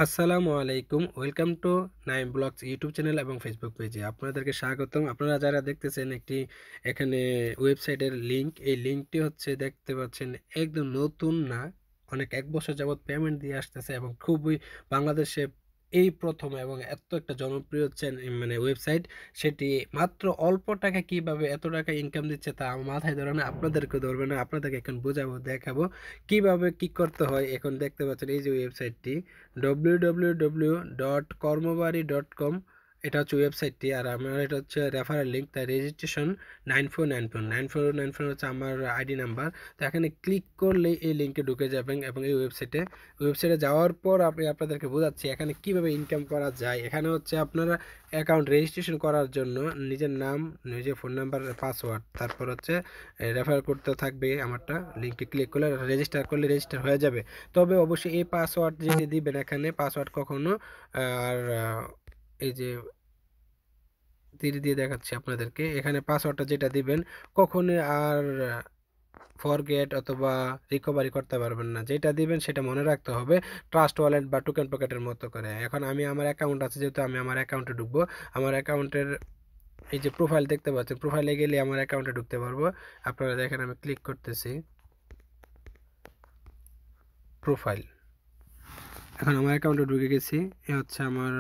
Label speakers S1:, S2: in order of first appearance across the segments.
S1: আসসালামু আলাইকুম। Welcome to Naim blogs YouTube channel এবং ফেসবুক পেজে আপনাদেরকে স্বাগতম। আপনারা যারা দেখতেছেন এখানে ওয়েবসাইটের লিংক, এই লিংকটি হচ্ছে দেখতে পাচ্ছেন একদম নতুন না, অনেক ১ বছর যাবৎ পেমেন্ট দিয়ে আসতেছে এবং খুবই বাংলাদেশে এই প্রথম এবং এত একটা জনপ্রিয় মানে ওয়েবসাইট, সেটি মাত্র অল্প টাকা কিভাবে এত টাকা ইনকাম দিচ্ছে তা আমার মাথায় ধরে না, আপনাদেরকে ধরবে না, আপনাদেরকে এখন বোঝাবো, দেখাবো কিভাবে কি করতে হয়। এখন দেখতে পাচ্ছেন এই যে ওয়েবসাইটটি www.কর্মবারী.com, এটা হচ্ছে ওয়েবসাইটটি। আর আমার এটা হচ্ছে রেফারেল লিঙ্ক, তাই রেজিস্ট্রেশন 9494 হচ্ছে আমার আইডি নাম্বার। তো এখানে ক্লিক করলেই এই লিঙ্কে ঢুকে যাবেন এবং এই ওয়েবসাইটে যাওয়ার পর আপনাদেরকে বোঝাচ্ছি এখানে কিভাবে ইনকাম করা যায়। এখানে হচ্ছে আপনারা অ্যাকাউন্ট রেজিস্ট্রেশন করার জন্য নিজের নাম, নিজের ফোন নাম্বার, পাসওয়ার্ড, তারপর হচ্ছে রেফার করতে থাকবে আমারটা। লিঙ্কে ক্লিক করলে রেজিস্টার করলে রেজিস্টার হয়ে যাবে। তবে অবশ্যই এই পাসওয়ার্ড যেটি দিবেন, এখানে পাসওয়ার্ড কখনো আর এই যে তীর দিয়ে দেখাচ্ছি আপনাদেরকে, এখানে পাসওয়ার্ডটা যেটা দিবেন কখনো আর ফরগেট অথবা রিকভারি করতে পারবেন না। যেটা দিবেন সেটা মনে রাখতে হবে, ট্রাস্ট ওয়ালেট বা টোকেন পকেটের মতো করে। এখন আমি আমার অ্যাকাউন্ট আছে, যেহেতু আমি আমার অ্যাকাউন্টে ঢুকবো। আমার অ্যাকাউন্টের এই যে প্রোফাইল দেখতে পাচ্ছেন, প্রোফাইলে গেলে আমার অ্যাকাউন্টে ঢুকতে পারবো। আপনারা দেখেন, আমি ক্লিক করতেছি প্রোফাইল। এখন আমার অ্যাকাউন্টে ঢুকে গেছি। এ হচ্ছে আমার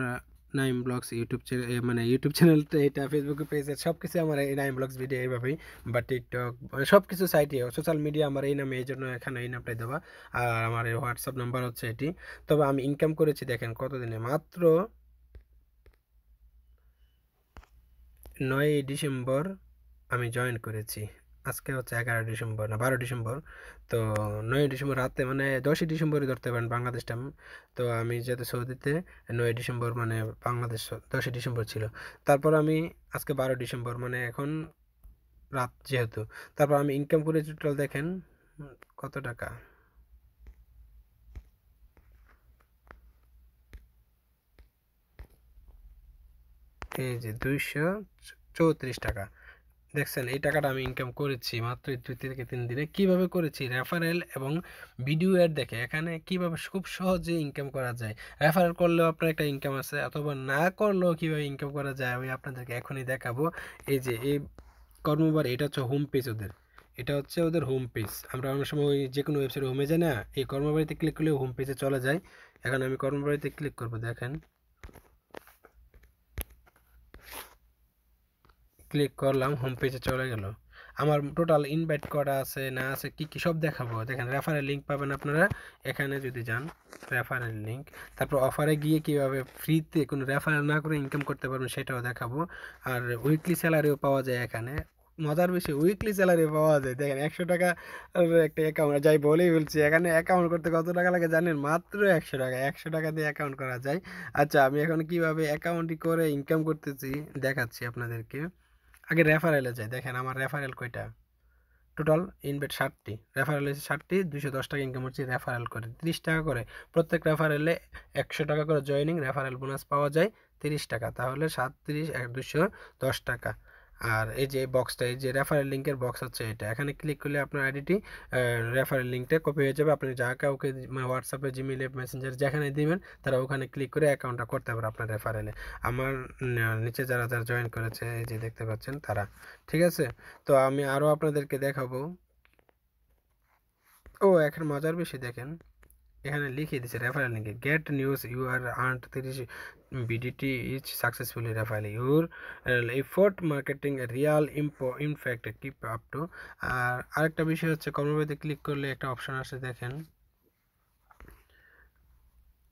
S1: নাইম ব্লগস ইউটিউব চ্যানেল, মানে ইউটিউব চ্যানেলটা এটা, ফেসবুক পেজের সব কিছু আমার এই নাইম ব্লগস ভিডিও এইভাবেই, বা টিকটক, সব কিছু সাইটে সোশ্যাল মিডিয়া আমার এই নামে, এই জন্য এখানে এই নামটাই দেওয়া। আর আমার এই হোয়াটসঅ্যাপ নাম্বার হচ্ছে এটি। তবে আমি ইনকাম করেছি দেখেন কতদিনে, মাত্র 9ই ডিসেম্বর আমি জয়েন করেছি। আজকে হচ্ছে 11 ডিসেম্বর, না 12 ডিসেম্বর। তো 9ই ডিসেম্বর রাতে, মানে 10ই ডিসেম্বরই ধরতে পারেন বাংলাদেশ টাইম। তো আমি যেহেতু সৌদিতে, 9ই ডিসেম্বর মানে বাংলাদেশ 10ই ডিসেম্বর ছিল। তারপর আমি আজকে 12 ডিসেম্বর, মানে এখন রাত যেহেতু। তারপর আমি ইনকাম করেছি টোটাল দেখেন কত টাকা। এই যে 234 টাকা। দেখছেন, এই টাকাটা আমি ইনকাম করেছি মাত্র 2 থেকে 3 দিনে। কিভাবে করেছি? রেফারেল এবং ভিডিও অ্যাড দেখে এখানে কিভাবে খুব সহজে ইনকাম করা যায়। রেফারেল করলেও আপনার একটা ইনকাম আছে, অথবা না করলেও কিভাবে ইনকাম করা যায় আমি আপনাদেরকে এখনই দেখাবো। এই যে এই কর্মবার, এটা হচ্ছে হোম পেজ ওদের, এটা হচ্ছে ওদের হোম পেজ। আমরা অনেক সময় ওই যে কোনো ওয়েবসাইট হোমে যাই না, এই কর্মবাড়িতে ক্লিক করলে হোম পেজে চলে যায়। এখন আমি কর্মবাড়িতে ক্লিক করবো, দেখেন ক্লিক করলাম, হোম পেজে চলে গেল। আমার টোটাল ইনভাইট করা আছে না আছে কি কি সব দেখাবো। দেখেন রেফারেল লিঙ্ক পাবেন আপনারা এখানে যদি যান, রেফারেল লিঙ্ক। তারপর অফারে গিয়ে কিভাবে ফ্রিতে কোনো রেফারেল না করে ইনকাম করতে পারবেন সেটাও দেখাবো। আর উইকলি স্যালারিও পাওয়া যায় এখানে। মজার বিষয়, উইকলি স্যালারি পাওয়া যায়। দেখেন 100 টাকা একটা অ্যাকাউন্ট, যাই বলেই বলছি, এখানে অ্যাকাউন্ট করতে কত টাকা লাগে জানেন? মাত্র 100 টাকা। 100 টাকা দিয়ে অ্যাকাউন্ট করা যায়। আচ্ছা, আমি এখন কিভাবে অ্যাকাউন্টই করে ইনকাম করতেছি দেখাচ্ছি আপনাদেরকে। আগে রেফারেলে যাই, দেখেন আমার রেফারেল কয়টা। টোটাল ইনভেট 60টি, রেফারেল হচ্ছে 60টি, 210 টাকা ইনকাম হচ্ছে রেফারেল করে। 30 টাকা করে প্রত্যেক রেফারেলে, 100 টাকা করে জয়নিং, রেফারেল বোনাস পাওয়া যায় 30 টাকা, তাহলে 210 টাকা। আর এই যে বক্সটা, এই যে রেফারেল লিঙ্কের বক্স হচ্ছে এটা, এখানে ক্লিক করলে আপনার আইডিটি, রেফারেল লিঙ্কটা কপি হয়ে যাবে। আপনি যা কাউকে হোয়াটসঅ্যাপে, জিমেলে, মেসেঞ্জার যেখানে দিবেন তারা ওখানে ক্লিক করে অ্যাকাউন্টটা করতে পারে আপনার রেফারেলে। আমার নিচে যারা যারা জয়েন করেছে এই যে দেখতে পাচ্ছেন তারা, ঠিক আছে। তো আমি আরও আপনাদেরকে দেখাবো। ও এখন মজার বেশি দেখেন, এখানে লিখে দিচ্ছে রেফারেল লিঙ্কে, get news you are earned 30 BDT is successfully referral your effort marketing real in fact keep up to. আর আরেকটা বিষয় হচ্ছে, কর্মবিরতি ক্লিক করলে একটা অপশন আসে দেখেন,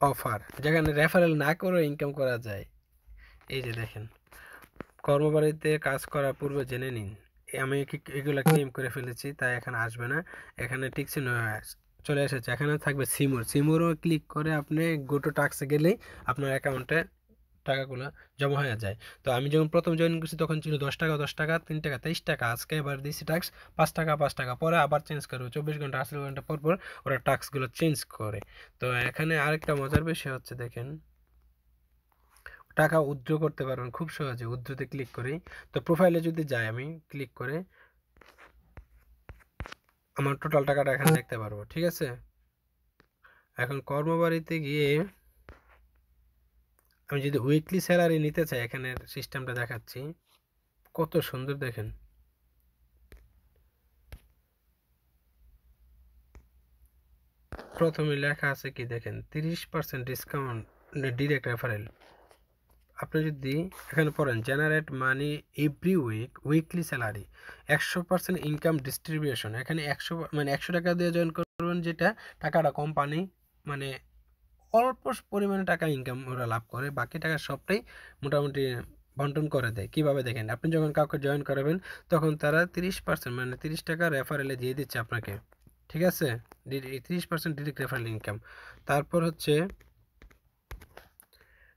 S1: অফার, যেখানে রেফারেল না করে ইনকাম করা যায়। এই যে দেখেন, কর্মবাড়িতে কাজ করার পূর্বে জেনে নিন। আমি এগুলো ক্লেম করে ফেলেছি, তাই এখানে আসবে না। এখানে টিকছে চলে এসেছে, এখানে থাকবে সিমুরও ক্লিক করে আপনি গোটো টাক্সে গেলেই আপনার অ্যাকাউন্টে টাকাগুলো জমা হয়ে যায়। তো আমি যখন প্রথম জয়েন করছি তখন ছিল 10 টাকা, 10 টাকা, 3 টাকা, 23 টাকা। আজকে এবার দিয়েছি টাক্স 5 টাকা, 5 টাকা, পরে আবার চেঞ্জ করবে 24 ঘন্টা, 48 ঘন্টা পর পর ওরা টাক্সগুলো চেঞ্জ করে। তো এখানে আরেকটা মজার বিষয় হচ্ছে দেখেন, টাকা উইথড্র করতে পারবেন খুব সহজে উইথড্রতে ক্লিক করেই। তো প্রোফাইলে যদি যাই, আমি ক্লিক করে আমার টোটাল টাকাটা এখানে দেখতে পারবো, ঠিক আছে। এখন কর্মবাড়িতে গিয়ে আমি যদি উইকলি স্যালারি নিতে চাই, এখানে সিস্টেমটা দেখাচ্ছি, কত সুন্দর দেখেন। প্রথমে লেখা আছে কি দেখেন, 30% ডিসকাউন্ট ডিরেক্ট রেফারেল। আপনি যদি এখানে পড়েন generate money every week, weekly salary, 100% income distribution. এখানে 100 টাকা দিয়ে জয়েন করবেন, যেটা টাকাটা কোম্পানি মানে অল্প পরিমাণে টাকা ইনকাম ওরা লাভ করে, বাকি টাকা সবটাই মোটামুটি বন্টন করে দেয়। কিভাবে দেখেন, আপনি যখন কাউকে জয়েন করাবেন তখন তারা 30% মানে 30 টাকা রেফারেলে দিয়ে দিচ্ছে আপনাকে, ঠিক আছে? 30% ডিরেক্ট রেফারেল ইনকাম। তারপর হচ্ছে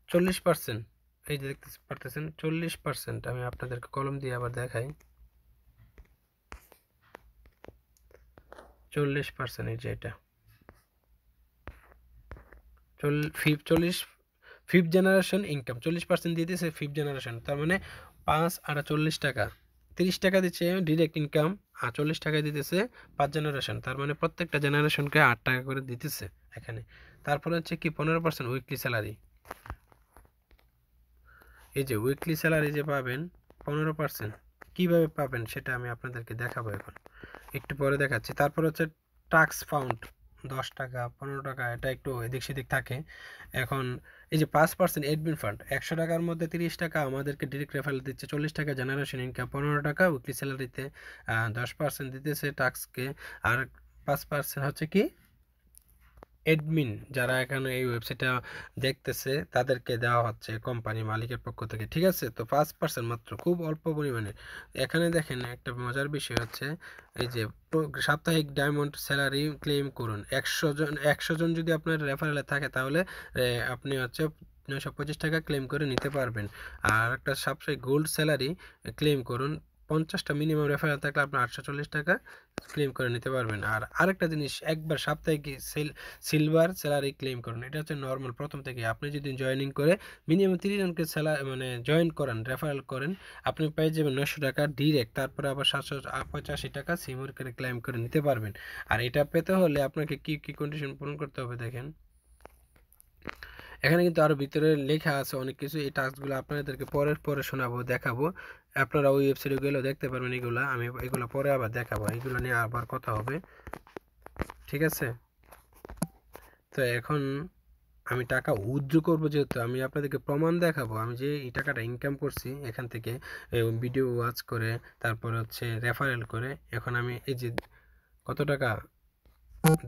S1: 40%, এই যে দেখতে পারতেছেন 40%। আমি আপনাদেরকে কলম দিয়ে আবার দেখাই, 40%, এই যে এটা 5th জেনারেশন ইনকাম 40% দিয়ে দিয়েছে 5th জেনারেশন। তার মানে 5 আর 40 টাকা, 30 টাকা দিচ্ছে ডিরেক্ট ইনকাম, আর 40 টাকা দিতেছে 5 জেনারেশন। তার মানে প্রত্যেকটা জেনারেশনকে 8 টাকা করে দিতেছে এখানে। তারপরে হচ্ছে কি 15% উইকলি স্যালারি। এই যে উইকলি স্যালারি যে পাবেন 15%, কীভাবে পাবেন সেটা আমি আপনাদেরকে দেখাবো এখন, একটু পরে দেখাচ্ছি। তারপর হচ্ছে টাক্স ফাউন্ড 10 টাকা 15 টাকা, এটা একটু এদিক সেদিক থাকে। এখন এই যে 5% এডমিন ফান্ড, 100 টাকার মধ্যে 30 টাকা আমাদেরকে ডিরেক্ট রেফারেল দিচ্ছে, 40 টাকা জেনারেশন ইনকাম, 15 টাকা উইকলি স্যালারিতে, 10% দিতেছে টাক্সকে, আর 5% হচ্ছে কি অ্যাডমিন, যারা এখানে এই ওয়েবসাইটটা দেখতেছে তাদেরকে দেওয়া হচ্ছে কোম্পানি মালিকের পক্ষ থেকে, ঠিক আছে? তো 5% মাত্র, খুব অল্প পরিমাণে। এখানে দেখেন একটা মজার বিষয় হচ্ছে, এই যে সাপ্তাহিক ডায়মন্ড স্যালারি ক্লেম করুন, 100 জন যদি আপনার রেফারেলে থাকে তাহলে আপনি হচ্ছে 925 টাকা ক্লেম করে নিতে পারবেন। আর একটা সাপ্তাহিক গোল্ড স্যালারি ক্লেম করুন, 50টা মিনিমাম রেফারেল থাকলে আপনি 840 টাকা ক্লেম করে নিতে পারবেন। আর আরেকটা জিনিস, একবার সাপ্তাহিক সিলভার স্যালারি ক্লেম করুন, এটা হচ্ছে নর্মাল। প্রথম থেকে আপনি যদি জয়েনিং করে মিনিমাম 30 জনকে স্যালারি মানে জয়েন করেন, রেফারেল করেন, আপনি পেয়ে যাবেন 900 টাকা ডিরেক্ট, তারপরে আবার 785 টাকা সিমোর করে ক্লেম করে নিতে পারবেন। আর এটা পেতে হলে আপনাকে কি কি কন্ডিশন পূরণ করতে হবে দেখেন, এখানে কিন্তু আরও ভিতরে লেখা আছে অনেক কিছু। এই টাস্কগুলো আপনাদেরকে পরে শোনাবো, দেখাবো। আপনারা ওই ওয়েবসাইটে গেলেও দেখতে পারবেন এগুলো, আমি এগুলো পরে আবার দেখাবো, এগুলো নিয়ে আবার কথা হবে, ঠিক আছে? তো এখন আমি টাকা উইথড্র করবো, যেহেতু আমি আপনাদেরকে প্রমাণ দেখাবো আমি যে এই টাকাটা ইনকাম করছি এখান থেকে, ভিডিও ওয়াচ করে, তারপর হচ্ছে রেফারেল করে। এখন আমি এই যে কত টাকা,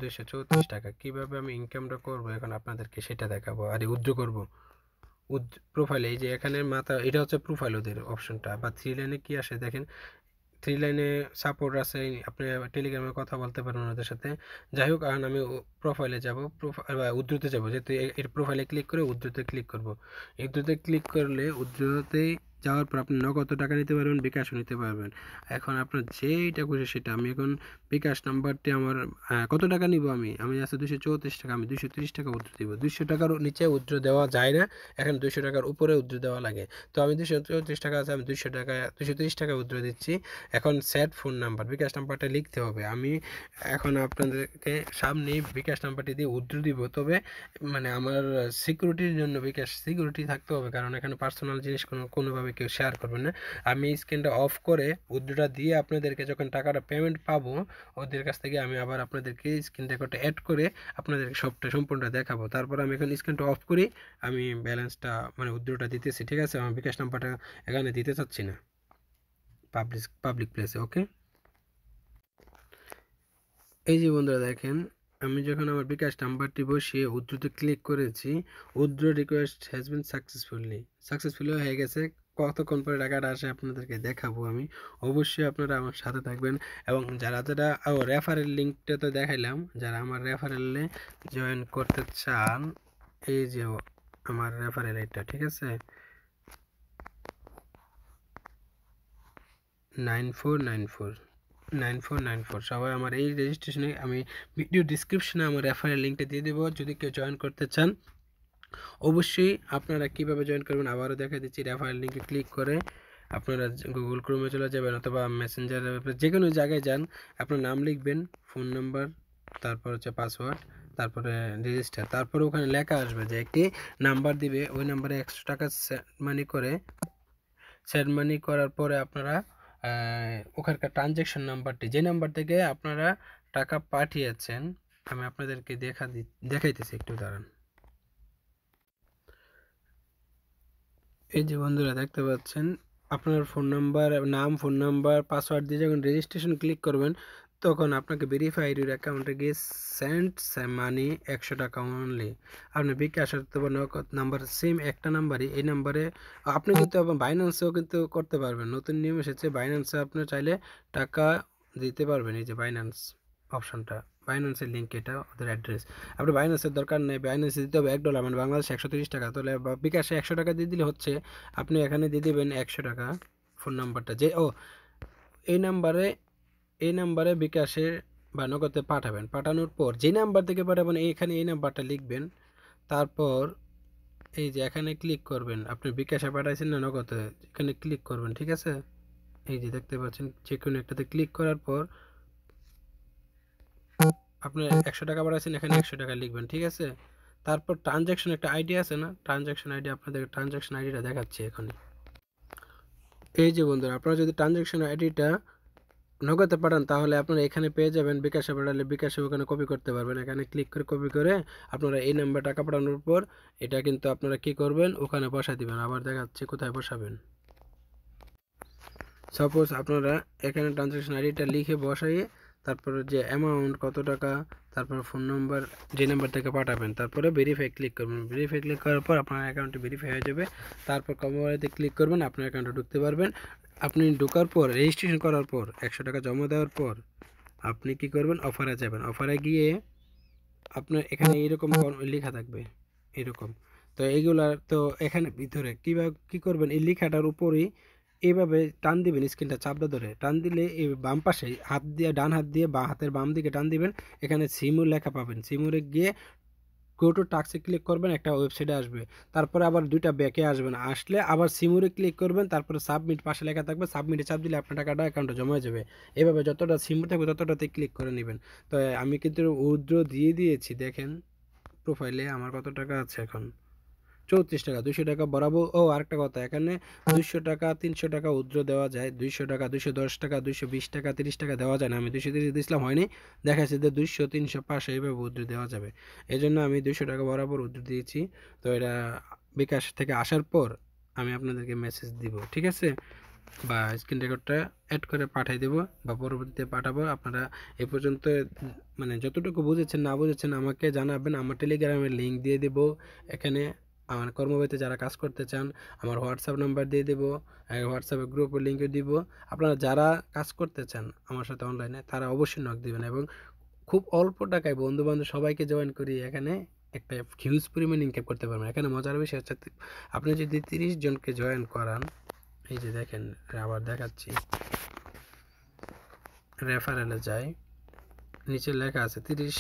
S1: 234 টাকা, কীভাবে আমি ইনকামটা করবো এখন আপনাদেরকে সেটা দেখাবো, আর উইথড্র করবো। প্রোফাইলে এই যে এখানে মাথা, এটা হচ্ছে প্রোফাইল ওদের অপশনটা, বা 3 লাইনে কি আসে দেখেন, 3 লাইনে সাপোর্ট আছে, আপনি টেলিগ্রামে কথা বলতে পারবেন ওদের সাথে। যাই হোক, এখন আমি প্রোফাইলে যাব, উদ্ধৃতে যাব, যেহেতু এর প্রোফাইলে ক্লিক করে উদ্ধৃতে ক্লিক করব। উদ্ধৃতে ক্লিক করলে উদ্ধৃতে যাওয়ার পর আপনি নগদ টাকা নিতে পারবেন, বিকাশও নিতে পারবেন। এখন আপনার যেইটা খুশি সেটা, আমি এখন বিকাশ নাম্বারটি আমার কত টাকা নিব, আমি আছে 234 টাকা, আমি 230 টাকা উদ্ধৃত দিব। 200 টাকার নিচে উদ্ধৃত দেওয়া যায় না, এখন 200 টাকার উপরে উদ্ধৃত দেওয়া লাগে। তো আমি 234 টাকা আছে, আমি 230 টাকা উদ্ধৃত দিচ্ছি। এখন সেট ফোন নাম্বার, বিকাশ নাম্বারটা লিখতে হবে। আমি এখন আপনাদেরকে সামনে বিকাশ নাম্বারটি দিয়ে উদ্ধৃত দিব, তবে মানে আমার সিকিউরিটির জন্য বিকাশ সিকিউরিটি থাকতে হবে, কারণ এখানে পার্সোনাল জিনিস কোনোভাবে কেউ শেয়ার করবে না। আমি স্ক্রিনটা অফ করে উদ্ধৃতটা দিয়ে আপনাদেরকে যখন টাকাটা পেমেন্ট পাবো ওদের কাছ থেকে, আমি আবার আপনাদেরকে স্ক্রিন রেকর্ডটা অ্যাড করে আপনাদেরকে সবটা সম্পূর্ণটা দেখাবো। তারপর আমি এখন স্ক্রিনটা অফ করি, আমি ব্যালেন্সটা মানে উদ্ধৃতটা দিতেছি, ঠিক আছে? আমার বিকাশ নাম্বারটা এখানে দিতে চাচ্ছি না পাবলিক প্লেসে, ওকে? এই যে বন্ধুরা দেখেন, আমি যখন আমার বিকাশ নাম্বারটি বসিয়ে উদ্ধৃতে ক্লিক করেছি, উদ্ধৃত রিকোয়েস্ট হ্যাজ বিন সাকসেসফুলি হয়ে গেছে। কতক্ষণ পরে টাকাটা আসে আপনাদেরকে দেখাবো আমি, অবশ্যই আপনারা আমার সাথে থাকবেন। এবং যারা যারা রেফারেল লিঙ্কটা তো দেখাইলাম, যারা আমার রেফারেলে জয়েন করতে চান, এই যে আমার রেফারেল এটা, ঠিক আছে, 9494 সবাই আমার এই রেজিস্ট্রেশনে, আমি ভিডিও ডিসক্রিপশনে আমার রেফারেল লিঙ্কটা দিয়ে দেবো, যদি কেউ জয়েন করতে চান। অবশ্যই আপনারা কিভাবে জয়েন করবেন আবারও দেখা দিচ্ছি, রেফারেল লিঙ্কে ক্লিক করে আপনারা গুগল ক্রোমে চলে যাবেন, অথবা মেসেঞ্জার, যে কোনো জায়গায় যান, আপনার নাম লিখবেন, ফোন নাম্বার, তারপর হচ্ছে পাসওয়ার্ড, তারপরে রেজিস্টার, তারপরে ওখানে লেখা আসবে যে একটি নাম্বার দিবে, ওই নাম্বারে 100 টাকা সেন্ড মানি করার পরে আপনারা ওখানকার ট্রানজ্যাকশন নাম্বারটি, যে নাম্বার থেকে আপনারা টাকা পাঠিয়েছেন, আমি আপনাদেরকে দেখাইতেছি, একটু দাঁড়ান। এই যে বন্ধুরা দেখতে পাচ্ছেন, আপনার phone number, phone number, password দিয়ে যখন রেজিস্ট্রেশন ক্লিক করবেন, তখন আপনাকে ভেরিফাইড ইউর অ্যাকাউন্টে গিয়ে সেন্ড মানি 100 টাকা অনলি। আপনি বিকাশ অথবা নগদ নাম্বার, সেম একটা নাম্বারই, এই নাম্বারে আপনি কিন্তু বাইন্যান্সেও কিন্তু করতে পারবেন। নতুন নিয়ম এসেছে, বাইন্যান্সে আপনি চাইলে টাকা দিতে পারবেন। এই যে বাইন্যান্স অপশনটা, বাইন্যান্সের লিঙ্ক, এটা ওদের অ্যাড্রেস। আপনি বাইন্যান্সের দরকার নেই, বাইন্যান্সে দিতে হবে $1, মানে বাংলাদেশে 130 টাকা। তাহলে বিকাশে 100 টাকা দিয়ে দিলে হচ্ছে, আপনি এখানে দিয়ে দেবেন 100 টাকা, ফোন নাম্বারটা যে এই নাম্বারে, বিকাশে বা নগদে পাঠাবেন। পাঠানোর পর যে নাম্বার থেকে পাঠাবেন, এখানে এই নাম্বারটা লিখবেন। তারপর এই যে এখানে ক্লিক করবেন, আপনি বিকাশে পাঠাইছেন না নগদে, এখানে ক্লিক করবেন, ঠিক আছে? এই যে দেখতে পাচ্ছেন, যে কোনো একটাতে ক্লিক করার পর আপনি 100 টাকা পাঠাইছেন, এখানে 100 টাকা লিখবেন, ঠিক আছে? তারপর ট্রানজ্যাকশন একটা আইডি আছে না, ট্রানজ্যাকশন আইডি, আপনাদের ট্রানজ্যাকশন আইডিটা দেখাচ্ছি এখানে। এই যে বন্ধুরা, আপনারা যদি ট্রানজ্যাকশন আইডিটা নগদে পাঠান, তাহলে আপনারা এখানে পেয়ে যাবেন। বিকাশে পাঠালে বিকাশে ওখানে কপি করতে পারবেন, এখানে ক্লিক করে কপি করে আপনারা এই নাম্বার টাকা পাঠানোর পর এটা কিন্তু আপনারা কি করবেন, ওখানে বসাই দিবেন। আবার দেখাচ্ছি কোথায় বসাবেন। সাপোজ আপনারা এখানে ট্রানজ্যাকশন আইডিটা লিখে বসাইয়ে, তারপরে যে অ্যামাউন্ট কত টাকা, তারপর ফোন নাম্বার, যে নাম্বার থেকে পাঠাবেন, তারপরে ভেরিফাই ক্লিক করবেন। ভেরিফাই ক্লিক করার পর আপনার অ্যাকাউন্টটি ভেরিফাই হয়ে যাবে। তারপর কমোয়ালিতে ক্লিক করবেন, আপনার অ্যাকাউন্টে ঢুকতে পারবেন। আপনি ঢোকার পর, রেজিস্ট্রেশন করার পর, 100 টাকা জমা দেওয়ার পর আপনি কি করবেন, অফারে যাবেন। অফারে গিয়ে আপনার এখানে এইরকম লেখা থাকবে, এরকম। তো এইগুলা তো এখানে ভিতরে কীভাবে কী করবেন, এই লেখাটার উপরেই এইভাবে টান দিবেন, স্ক্রিনটা চাপটা ধরে টান দিলে এই বাম পাশে হাত দিয়ে, ডান হাত দিয়ে বা হাতের বাম দিকে টান দিবেন, এখানে সিমুর লেখা পাবেন। সিমুরে গিয়ে গো টু টাস্কে ক্লিক করবেন, একটা ওয়েবসাইটে আসবে। তারপরে আবার দুইটা ব্যাকে আসবেন, আসলে আবার সিমুরে ক্লিক করবেন, তারপরে সাবমিট পাশে লেখা থাকবে, সাবমিটে চাপ দিলে আপনার টাকাটা অ্যাকাউন্টে জমা হয়ে যাবে। এভাবে যতটা সিমু থাকবে ততটাতে ক্লিক করে নেবেন। তো আমি কিন্তু উইথড্র দিয়ে দিয়েছি, দেখেন প্রোফাইলে আমার কত টাকা আছে এখন, 34 টাকা। 200 টাকা বরাবর। আরেকটা কথা, এখানে 200 টাকা, 300 টাকা উইথড্র দেওয়া যায়। 200 টাকা, 210 টাকা, 220 টাকা, 30 টাকা দেওয়া যায় না। আমি 230 দিয়েছিলাম, হয়নি। দেখাচ্ছে যে 200, 300, 500 এইভাবে উইথড্র দেওয়া যাবে। এই জন্য আমি 200 টাকা বরাবর উইথড্র দিয়েছি। তো এটা বিকাশ থেকে আসার পর আমি আপনাদেরকে মেসেজ দিব, ঠিক আছে? বা স্ক্রিন রেকর্ডটা অ্যাড করে পাঠিয়ে দেবো, বা পরবর্তীতে পাঠাবো। আপনারা এ পর্যন্ত মানে যতটুকু বুঝেছেন না বুঝেছেন আমাকে জানাবেন। আমার টেলিগ্রামের লিঙ্ক দিয়ে দেবো এখানে। আমার কর্মবাড়িতে যারা কাজ করতে চান, আমার হোয়াটসঅ্যাপ নাম্বার দিয়ে দেবো, হোয়াটসঅ্যাপের গ্রুপের লিঙ্কও দিব। আপনারা যারা কাজ করতে চান আমার সাথে অনলাইনে, তারা অবশ্যই নক দিবেন। এবং খুব অল্প টাকায় বন্ধুবান্ধব সবাইকে জয়েন করি এখানে একটা হিউজ পরিমাণ ইনকাম করতে পারবেন। এখানে মজার বিষয় হচ্ছে, আপনি যদি 30 জনকে জয়েন করান, এই যে দেখেন, আবার দেখাচ্ছি, রেফারেলে যাই, নিচে লেখা আছে 30।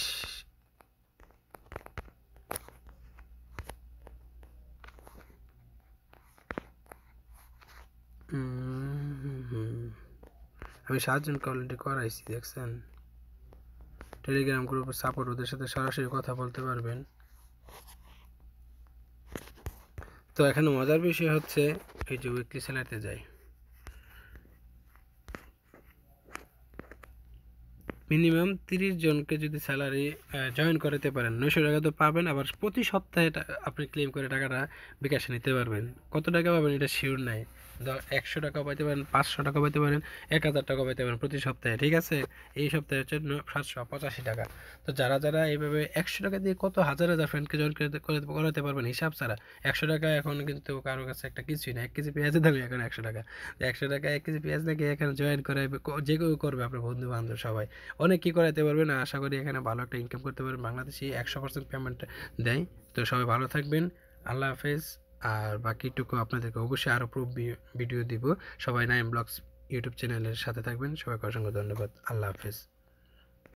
S1: আমি 7 জনকে অলরেডি করাইছি, দেখছেন? টেলিগ্রাম গ্রুপের সাপোর্ট, ওদের সাথে সরাসরি কথা বলতে পারবেন। তো এখানে মজার বিষয় হচ্ছে, এই যে উইকলি স্যালারিতে যাই, মিনিমাম 30 জনকে যদি স্যালারি জয়েন করাতে পারেন, 900 টাকা তো পাবেন। আবার প্রতি সপ্তাহে আপনি ক্লেম করে টাকাটা বিকাশে নিতে পারবেন। কত টাকা পাবেন এটা শিওর নাই। 100 টাকাও পাইতে পারেন, 500 টাকা পাইতে পারেন, 1000 টাকা পাইতে পারেন প্রতি সপ্তাহে, ঠিক আছে? এই সপ্তাহে হচ্ছে 785 টাকা। তো যারা যারা এইভাবে 100 টাকা দিয়ে কত হাজার হাজার ফ্রেন্ডকে জয়েন করাতে পারবেন হিসাব ছাড়া। 100 টাকা এখন কিন্তু কারোর কাছে একটা কিছুই না। 1 কেজি পেঁয়াজের দামই এখন 100 টাকা। 100 টাকা 1 কেজি পেঁয়াজ নাকি এখানে জয়েন করে যে কেউ করবে, আপনার বন্ধু বান্ধব সবাই অনেক কী করাতে পারবেন। আশা করি এখানে ভালো একটা ইনকাম করতে পারবেন। বাংলাদেশি 100% পেমেন্ট দেয়। তো সবাই ভালো থাকবেন, আল্লাহ হাফেজ। আর বাকিটুকু আপনাদেরকে অবশ্যই আরও প্রুফ ভিডিও দিব। সবাই নাইম ব্লগস ইউটিউব চ্যানেলের সাথে থাকবেন। সবাইকে অসংখ্য ধন্যবাদ। আল্লাহ হাফেজ।